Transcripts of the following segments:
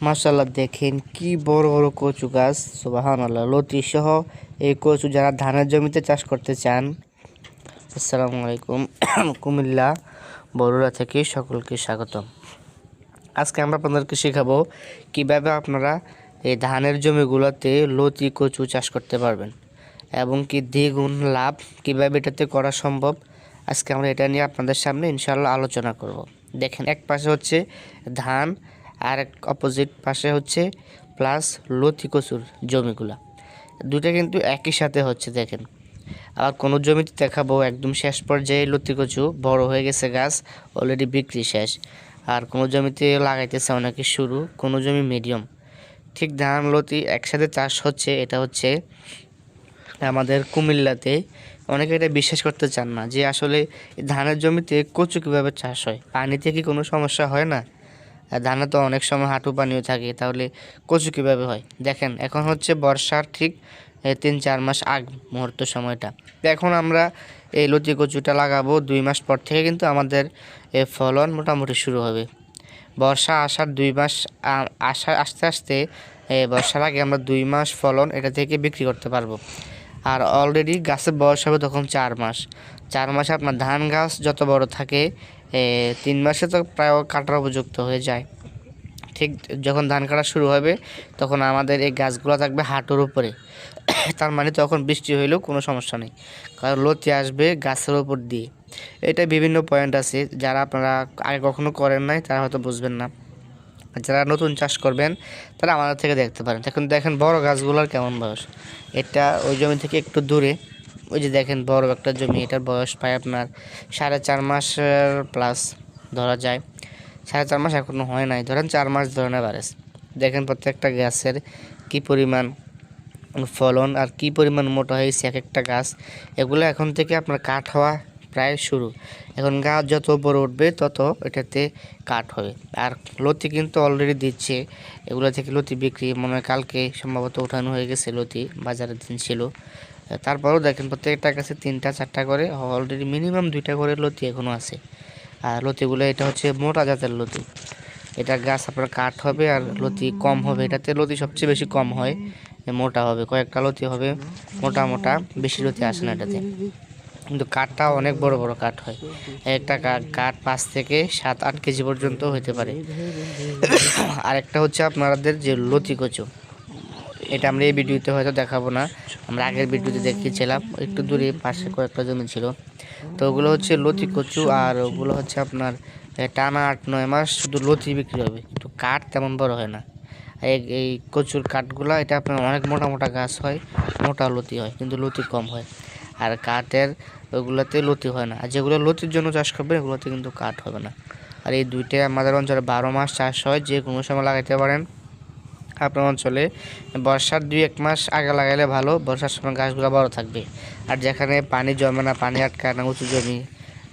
মাশাআল্লাহ, দেখেন কি বড় বড় কচু গাছ। সুবহানাল্লাহ, লতি সহ এই কচু যারা ধানের জমিতে চাষ করতে চান। আসসালামু আলাইকুম। কুমিল্লা বরুড়া থেকে সকলকে স্বাগতম। আজকে আমরা আপনাদেরকে শেখাবো কিভাবে আপনারা এই ধানের জমিগুলোতে লতি কচু চাষ করতে পারবেন এবং কি দ্বিগুণ লাভ কিভাবে এটাতে করা সম্ভব। আজকে আমরা এটা নিয়ে আপনাদের সামনে ইনশাআল্লাহ আলোচনা করব। দেখেন, এক পাশে হচ্ছে ধান আর এক অপোজিট পাশে হচ্ছে প্লাস লতি কচুর জমিগুলা, দুটো কিন্তু একই সাথে হচ্ছে। দেখেন, আর কোনো জমিতে দেখাবো একদম শেষ পর্যায়ে লতি কচু বড় হয়ে গেছে, গাছ অলরেডি বিক্রি শেষ। আর কোনো জমিতে লাগাইতেছে অনেকে শুরু, কোনো জমি মিডিয়াম। ঠিক ধান লতি একসাথে চাষ হচ্ছে, এটা হচ্ছে আমাদের কুমিল্লাতে। অনেকে এটা বিশ্বাস করতে চান না যে আসলে ধানের জমিতে কচু কীভাবে চাষ হয়, পানিতে কি কোনো সমস্যা হয় না? আর ধানে তো অনেক সময় হাঁটু পানিও থাকে, তাহলে কচু কীভাবে হয়? দেখেন, এখন হচ্ছে বর্ষার ঠিক 3-4 মাস আগ মুহূর্ত সময়টা। তো এখন আমরা এই লতি কচুটা লাগাবো 2 মাস পর থেকে কিন্তু আমাদের ফলন মোটামুটি শুরু হবে। বর্ষা আসার 2 মাস আস্তে আস্তে বর্ষার আগে আমরা 2 মাস ফলন এটা থেকে বিক্রি করতে পারবো। আর অলরেডি গাছের বয়স হবে তখন 4 মাস। 4 মাসে আপনার ধান গাছ যত বড় থাকে 3 মাসে তো প্রায় কাটার উপযুক্ত হয়ে যায়। ঠিক যখন ধান কাটা শুরু হবে তখন আমাদের এই গাছগুলো থাকবে হাঁটুর উপরে। তার মানে তখন বৃষ্টি হইলেও কোনো সমস্যা নেই, কারণ লতি আসবে গাছের উপর দিয়ে। এটা বিভিন্ন পয়েন্ট আছে, যারা আপনারা আগে কখনো করেন নাই তারা হয়তো বুঝবেন না। যারা নতুন চাষ করবেন তারা আমাদের থেকে দেখতে পারেন। এখন দেখেন বড় গাছগুলোর কেমন বয়স। এটা ওই জমি থেকে একটু দূরে, ওই যে দেখেন বড় একটা জমি, এটার বয়স প্রায় আপনার 4.5 মাস প্লাস ধরা যায়। 4.5 মাস এখনো হয় নাই, ধরেন 4 মাস ধরনের বাড়েছে। দেখেন প্রত্যেকটা গাছের কি পরিমাণ ফলন আর কি পরিমাণ মোটা হয়েছে এক একটা গাছ। এগুলো এখন থেকে আপনার কাঠ হওয়া প্রায় শুরু। এখন গাছ যত উপরে উঠবে তত এটাতে কাঠ হবে। আর লতি কিন্তু অলরেডি দিচ্ছে, এগুলো থেকে লতি বিক্রি মনে হয় কালকে সম্ভবত উঠানো হয়ে গেছে, লতি বাজারের দিন ছিল। তারপরেও দেখেন প্রত্যেকটা গাছে 3-4টা করে, অলরেডি মিনিমাম 2টা করে লতি এখনও আছে। আর লতিগুলো এটা হচ্ছে মোটা জাতের লতি। এটা গাছ আপনার কাঠ হবে আর লতি কম হবে। এটাতে লতি সবচেয়ে বেশি কম হয়, মোটা হবে, কয়েকটা লতি হবে মোটা মোটা, বেশি লতি আসে না এটাতে। কিন্তু কাঠটা অনেক বড় বড় কাঠ হয়, একটা কাঠ 5 থেকে 7-8 কেজি পর্যন্ত হতে পারে। আরেকটা হচ্ছে আপনাদের যে লতি কচু, এটা আমরা এই ভিডিওতে হয়তো দেখাবো না, আমরা আগের ভিডিওতে দেখিয়েছিলাম। একটু দূরে পাশে কয়েকটা জমি ছিল, তো ওগুলো হচ্ছে লতি কচু। আর ওগুলো হচ্ছে আপনার টানা 8-9 মাস শুধু লতি বিক্রি হবে, কিন্তু কাঠ তেমন বড় হয় না। এই কচুর কাঠগুলো এটা আপনার অনেক মোটা মোটা গাছ হয়, মোটা লতি হয়, কিন্তু লতি কম হয়। আর কাঠের ওগুলোতে লতি হয় না, আর যেগুলো লতির জন্য চাষ করবেন এগুলোতে কিন্তু কাঠ হবে না। আর এই দুইটাই আমাদের অঞ্চলে 12 মাস চাষ হয়, যে কোনো সময় লাগাইতে পারেন। আপনার অঞ্চলে বর্ষার 2-1 মাস আগে লাগাইলে ভালো, বর্ষার সময় গাছগুলো বড় থাকবে। আর যেখানে পানি জমে না, পানি আটকায় না, উঁচু জমি,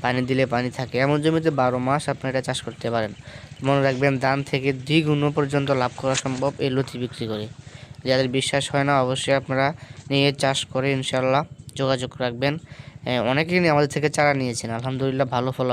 পানি দিলে পানি থাকে, এমন জমিতে 12 মাস আপনি এটা চাষ করতে পারেন। মনে রাখবেন, ধান থেকে দ্বিগুণ পর্যন্ত লাভ করা সম্ভব এই লতি বিক্রি করে। যাদের বিশ্বাস হয় না অবশ্যই আপনারা নিয়ে চাষ করে ইনশাল্লাহ যোগাযোগ রাখবেন। অনেকেই আমাদের থেকে চারা নিয়েছেন, আলহামদুলিল্লাহ ভালো ফল।